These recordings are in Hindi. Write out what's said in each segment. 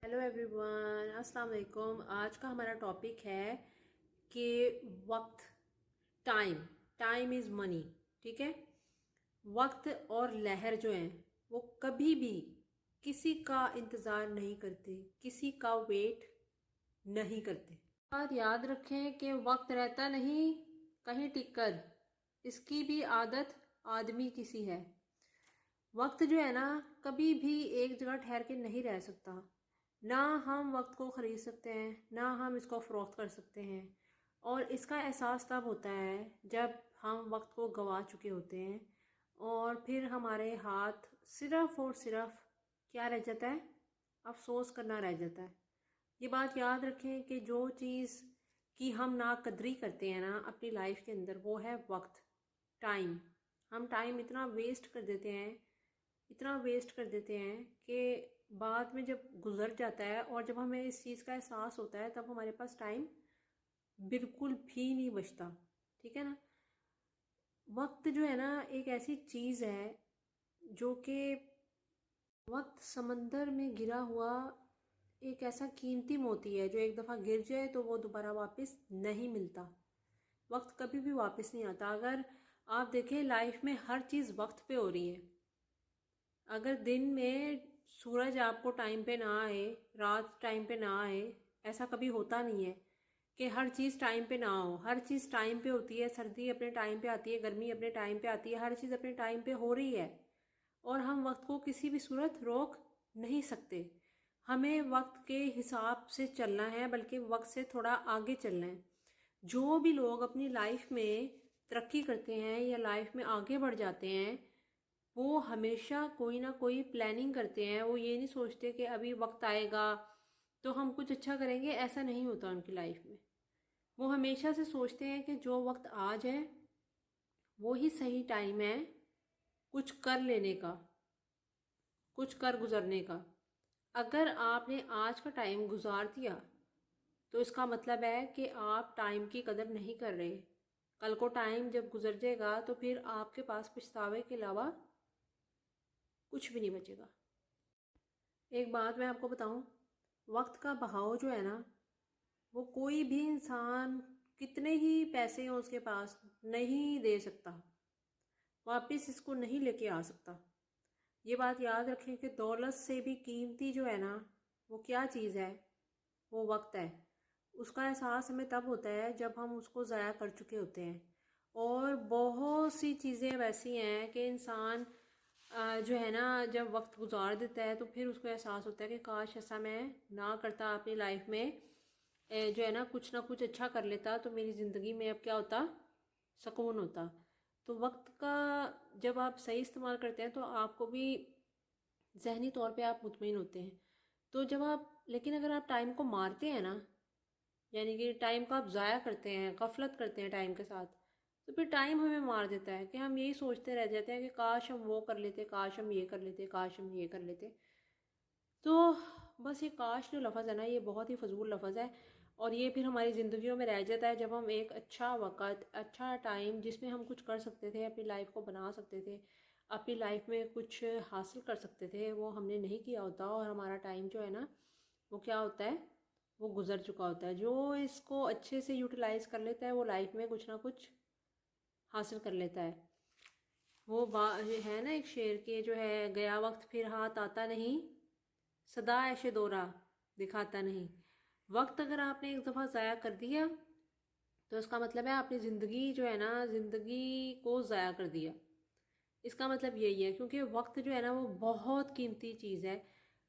हेलो एवरीवन, अस्सलाम वालेकुम। आज का हमारा टॉपिक है कि वक्त, टाइम। Time is money. ठीक है। वक्त और लहर जो हैं वो कभी भी किसी का इंतज़ार नहीं करते, किसी का वेट नहीं करते। बात याद रखें कि वक्त रहता नहीं कहीं टिक कर, इसकी भी आदत आदमी की सी है। वक्त जो है ना, कभी भी एक जगह ठहर के नहीं रह सकता। ना हम वक्त को ख़रीद सकते हैं, ना हम इसको फ़रोख्त कर सकते हैं। और इसका एहसास तब होता है जब हम वक्त को गंवा चुके होते हैं और फिर हमारे हाथ सिर्फ़ और सिर्फ क्या रह जाता है, अफसोस करना रह जाता है। ये बात याद रखें कि जो चीज़ की हम नाकदरी करते हैं ना अपनी लाइफ के अंदर, वो है वक्त, टाइम। हम टाइम इतना वेस्ट कर देते हैं, इतना वेस्ट कर देते हैं कि बाद में जब गुजर जाता है और जब हमें इस चीज़ का एहसास होता है तब हमारे पास टाइम बिल्कुल भी नहीं बचता। ठीक है ना। वक्त जो है ना एक ऐसी चीज़ है जो कि वक्त समंदर में गिरा हुआ एक ऐसा कीमती मोती है जो एक दफ़ा गिर जाए तो वो दोबारा वापस नहीं मिलता। वक्त कभी भी वापस नहीं आता। अगर आप देखें लाइफ में हर चीज़ वक्त पे हो रही है। अगर दिन में सूरज आपको टाइम पे ना आए, रात टाइम पे ना आए, ऐसा कभी होता नहीं है कि हर चीज़ टाइम पे ना हो। हर चीज़ टाइम पे होती है। सर्दी अपने टाइम पे आती है, गर्मी अपने टाइम पे आती है, हर चीज़ अपने टाइम पे हो रही है और हम वक्त को किसी भी सूरत रोक नहीं सकते। हमें वक्त के हिसाब से चलना है, बल्कि वक्त से थोड़ा आगे चलना है। जो भी लोग अपनी लाइफ में तरक्की करते हैं या लाइफ में आगे बढ़ जाते हैं, वो हमेशा कोई ना कोई प्लानिंग करते हैं। वो ये नहीं सोचते कि अभी वक्त आएगा तो हम कुछ अच्छा करेंगे, ऐसा नहीं होता उनकी लाइफ में। वो हमेशा से सोचते हैं कि जो वक्त आ जाए वो ही सही टाइम है कुछ कर लेने का, कुछ कर गुजरने का। अगर आपने आज का टाइम गुजार दिया तो इसका मतलब है कि आप टाइम की कदर नहीं कर रहे। कल को टाइम जब गुजर जाएगा तो फिर आपके पास पछतावे के अलावा कुछ भी नहीं बचेगा। एक बात मैं आपको बताऊं, वक्त का बहाव जो है ना, वो कोई भी इंसान कितने ही पैसे हो उसके पास नहीं दे सकता, वापस इसको नहीं लेके आ सकता। ये बात याद रखें कि दौलत से भी कीमती जो है ना, वो क्या चीज़ है, वो वक्त है। उसका एहसास हमें तब होता है जब हम उसको ज़ाया कर चुके होते हैं। और बहुत सी चीज़ें वैसी हैं कि इंसान जो है ना जब वक्त गुजार देता है तो फिर उसको एहसास होता है कि काश ऐसा मैं ना करता अपनी लाइफ में। जो है ना कुछ अच्छा कर लेता तो मेरी ज़िंदगी में अब क्या होता, सुकून होता। तो वक्त का जब आप सही इस्तेमाल करते हैं तो आपको भी ज़हनी तौर पे आप मुतमईन होते हैं। तो जब आप, लेकिन अगर आप टाइम को मारते हैं ना, यानी कि टाइम को आप ज़ाया करते हैं, गफलत करते हैं टाइम के साथ, तो फिर टाइम हमें मार देता है कि हम यही सोचते रह जाते हैं कि काश हम वो कर लेते, काश हम ये कर लेते, काश हम ये कर लेते। तो बस ये काश जो लफ्ज़ है ना, ये बहुत ही फजूल लफ्ज़ है और ये फिर हमारी ज़िंदगियों में रह जाता है जब हम एक अच्छा वक़्त, अच्छा टाइम जिसमें हम कुछ कर सकते थे, अपनी लाइफ को बना सकते थे, अपनी लाइफ में कुछ हासिल कर सकते थे, वो हमने नहीं किया होता और हमारा टाइम जो है ना वो क्या होता है, वो गुजर चुका होता है। जो इसको अच्छे से यूटिलाइज़ कर लेता है वो लाइफ में कुछ ना कुछ हासिल कर लेता है। वो है ना एक शेर के जो है, गया वक्त फिर हाथ आता नहीं, सदा ऐशे दौरा दिखाता नहीं। वक्त अगर आपने एक दफ़ा ज़ाया कर दिया तो इसका मतलब है आपने ज़िंदगी जो है ना, ज़िंदगी को ज़ाया कर दिया। इसका मतलब यही है, क्योंकि वक्त जो है ना वो बहुत कीमती चीज़ है।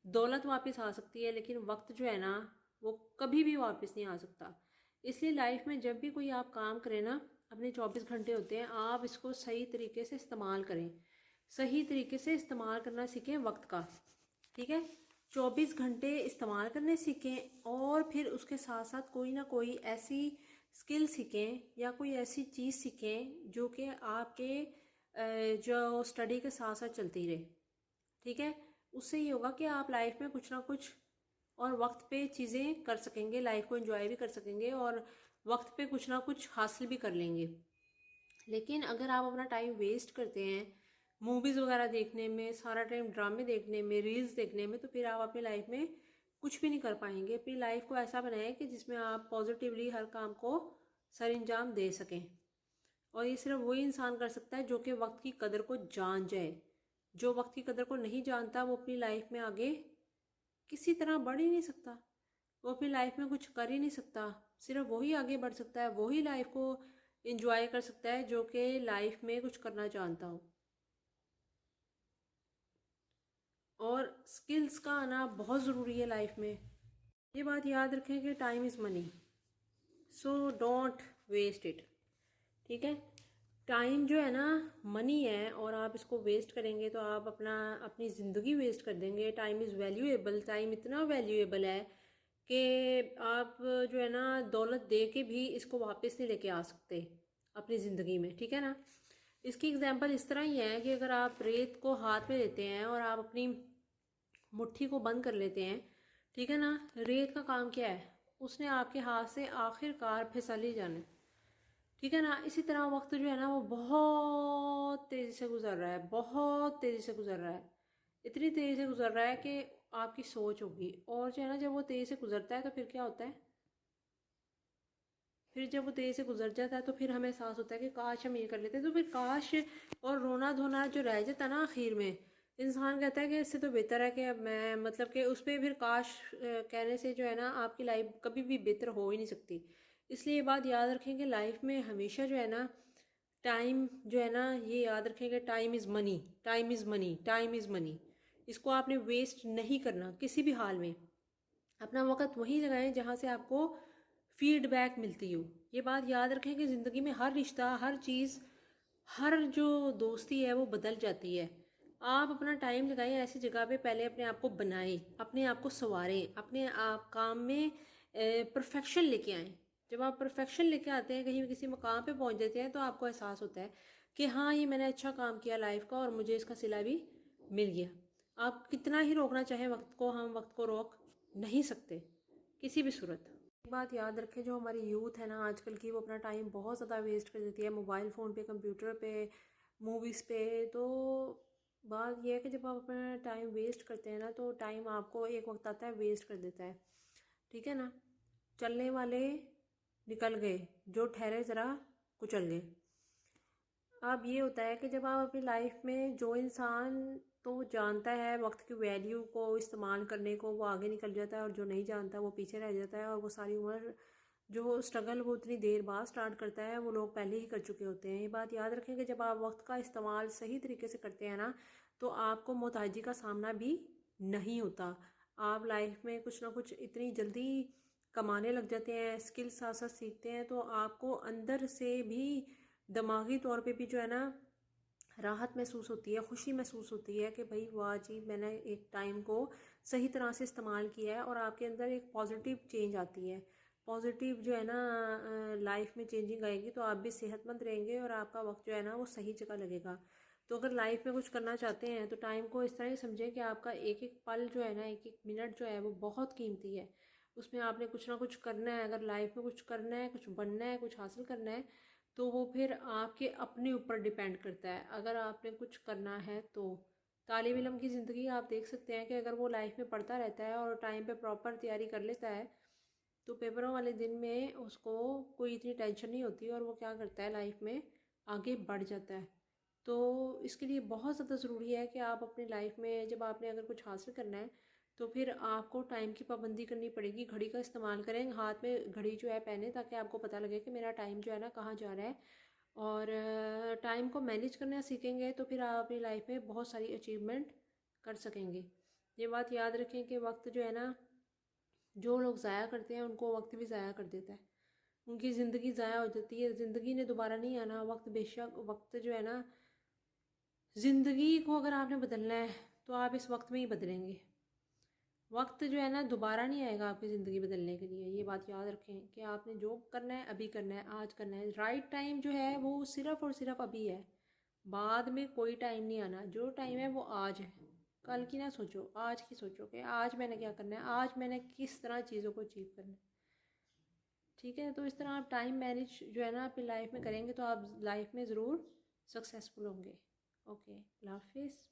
दौलत वापस आ सकती है लेकिन वक्त जो है ना वो कभी भी वापस नहीं आ सकता। इसलिए लाइफ में जब भी कोई आप काम करें ना, अपने 24 घंटे होते हैं, आप इसको सही तरीके से इस्तेमाल करें। सही तरीके से इस्तेमाल करना सीखें वक्त का। ठीक है। 24 घंटे इस्तेमाल करने सीखें और फिर उसके साथ साथ कोई ना कोई ऐसी स्किल सीखें या कोई ऐसी चीज़ सीखें जो कि आपके जो स्टडी के साथ साथ चलती रहे। ठीक है। उससे ये होगा कि आप लाइफ में कुछ ना कुछ और वक्त पे चीज़ें कर सकेंगे, लाइफ को एंजॉय भी कर सकेंगे और वक्त पे कुछ ना कुछ हासिल भी कर लेंगे। लेकिन अगर आप अपना टाइम वेस्ट करते हैं मूवीज़ वगैरह देखने में, सारा टाइम ड्रामे देखने में, रील्स देखने में, तो फिर आप अपनी लाइफ में कुछ भी नहीं कर पाएंगे। अपनी लाइफ को ऐसा बनाएं कि जिसमें आप पॉजिटिवली हर काम को सर अंजाम दे सकें। और ये सिर्फ वही इंसान कर सकता है जो कि वक्त की कदर को जान जाए। जो वक्त की कदर को नहीं जानता वो अपनी लाइफ में आगे किसी तरह बढ़ ही नहीं सकता, वो अपनी लाइफ में कुछ कर ही नहीं सकता। सिर्फ वही आगे बढ़ सकता है, वही लाइफ को इंजॉय कर सकता है जो कि लाइफ में कुछ करना जानता हो। और स्किल्स का आना बहुत ज़रूरी है लाइफ में। ये बात याद रखें कि time is money, so don't waste it. ठीक है, टाइम जो है ना मनी है, और आप इसको वेस्ट करेंगे तो आप अपनी ज़िंदगी वेस्ट कर देंगे। टाइम इज़ वैल्यूएबल, टाइम इतना वैल्यूएबल है कि आप जो है ना दौलत दे के भी इसको वापस नहीं लेके आ सकते अपनी ज़िंदगी में। ठीक है ना, इसकी एग्जांपल इस तरह ही है कि अगर आप रेत को हाथ में लेते हैं और आप अपनी मुट्ठी को बंद कर लेते हैं, ठीक है ना, रेत का काम क्या है, उसने आपके हाथ से आखिरकार फिसल ही जाना। ठीक है ना, इसी तरह वक्त जो है ना वो बहुत तेज़ी से गुजर रहा है, बहुत तेज़ी से गुजर रहा है, इतनी तेज़ी से गुजर रहा है कि आपकी सोच होगी। और जो है ना जब वो तेज़ी से गुजरता है तो फिर क्या होता है, फिर जब वो तेज़ी से गुजर जाता है तो फिर हमें एहसास होता है कि काश हम ये कर लेते। तो फिर काश और रोना धोना जो रह जाता है ना आखिर में, इंसान कहता है कि इससे तो बेहतर है कि अब मैं मतलब कि उस पर फिर काश कहने से जो है ना आपकी लाइफ कभी भी बेहतर हो ही नहीं सकती। इसलिए ये बात याद रखें कि लाइफ में हमेशा जो है ना टाइम जो है ना, ये याद रखें कि time is money, time is money, time is money. इसको आपने वेस्ट नहीं करना किसी भी हाल में। अपना वक्त वहीं लगाएं जहाँ से आपको फीडबैक मिलती हो। ये बात याद रखें कि ज़िंदगी में हर रिश्ता, हर चीज़, हर जो दोस्ती है वो बदल जाती है। आप अपना टाइम लगाएं ऐसी जगह पे, पहले अपने आप को बनाएं, अपने आप को संवारें, अपने आप काम में परफेक्शन लेके आएँ। जब आप परफेक्शन लेके आते हैं, कहीं किसी मकाम पे पहुंच जाते हैं, तो आपको एहसास होता है कि हाँ ये मैंने अच्छा काम किया लाइफ का और मुझे इसका सिला भी मिल गया। आप कितना ही रोकना चाहें वक्त को, हम वक्त को रोक नहीं सकते किसी भी सूरत। एक बात याद रखें, जो हमारी यूथ है ना आजकल की, वो अपना टाइम बहुत ज़्यादा वेस्ट कर देती है मोबाइल फ़ोन पे, कंप्यूटर पे, मूवीज़ पे। तो बात यह है कि जब आप अपना टाइम वेस्ट करते हैं ना तो टाइम आपको एक वक्त आता है वेस्ट कर देता है। ठीक है ना, चलने वाले निकल गए, जो ठहरे ज़रा कुचल गए। अब ये होता है कि जब आप अपनी लाइफ में, जो इंसान तो जानता है वक्त की वैल्यू को इस्तेमाल करने को, वो आगे निकल जाता है, और जो नहीं जानता वो पीछे रह जाता है। और वो सारी उम्र जो स्ट्रगल वो उतनी देर बाद स्टार्ट करता है, वो लोग पहले ही कर चुके होते हैं। ये बात याद रखें कि जब आप वक्त का इस्तेमाल सही तरीके से करते हैं ना, तो आपको मोहताजी का सामना भी नहीं होता। आप लाइफ में कुछ ना कुछ इतनी जल्दी कमाने लग जाते हैं, स्किल्स साथ साथ सीखते हैं, तो आपको अंदर से भी दिमागी तौर पे भी जो है ना राहत महसूस होती है, खुशी महसूस होती है कि भाई वाह जी, मैंने एक टाइम को सही तरह से इस्तेमाल किया है। और आपके अंदर एक पॉजिटिव चेंज आती है, पॉजिटिव जो है ना लाइफ में चेंजिंग आएगी, तो आप भी सेहतमंद रहेंगे और आपका वक्त जो है ना वो सही जगह लगेगा। तो अगर लाइफ में कुछ करना चाहते हैं तो टाइम को इस तरह ही समझें कि आपका एक एक पल जो है ना, एक एक मिनट जो है वो बहुत कीमती है। उसमें आपने कुछ ना कुछ करना है। अगर लाइफ में कुछ करना है, कुछ बनना है, कुछ हासिल करना है, तो वो फिर आपके अपने ऊपर डिपेंड करता है। अगर आपने कुछ करना है तो तालिब इल्म की ज़िंदगी आप देख सकते हैं कि अगर वो लाइफ में पढ़ता रहता है और टाइम पे प्रॉपर तैयारी कर लेता है, तो पेपरों वाले दिन में उसको कोई इतनी टेंशन नहीं होती और वो क्या करता है लाइफ में आगे बढ़ जाता है। तो इसके लिए बहुत ज़्यादा ज़रूरी है कि आप अपनी लाइफ में जब आपने अगर कुछ हासिल करना है, तो फिर आपको टाइम की पाबंदी करनी पड़ेगी। घड़ी का इस्तेमाल करें, हाथ में घड़ी जो है पहने, ताकि आपको पता लगे कि मेरा टाइम जो है ना कहाँ जा रहा है। और टाइम को मैनेज करना सीखेंगे तो फिर आप अपनी लाइफ में बहुत सारी अचीवमेंट कर सकेंगे। ये बात याद रखें कि वक्त जो है ना, जो लोग ज़ाया करते हैं उनको वक्त भी ज़ाया कर देता है, उनकी ज़िंदगी ज़ाया हो जाती है। ज़िंदगी ने दोबारा नहीं आना। वक्त बेशक, वक्त जो है ना, ज़िंदगी को अगर आपने बदलना है तो आप इस वक्त में ही बदलेंगे। वक्त जो है ना दोबारा नहीं आएगा आपकी ज़िंदगी बदलने के लिए। ये बात याद रखें कि आपने जो करना है अभी करना है, आज करना है। राइट टाइम जो है वो सिर्फ़ और सिर्फ अभी है, बाद में कोई टाइम नहीं आना। जो टाइम है वो आज है। कल की ना सोचो, आज की सोचो कि आज मैंने क्या करना है, आज मैंने किस तरह चीज़ों को अचीव करना है। ठीक है, तो इस तरह आप टाइम मैनेज जो है ना अपनी लाइफ में करेंगे तो आप लाइफ में ज़रूर सक्सेसफुल होंगे। ओके, अल्लाह हाफिज़।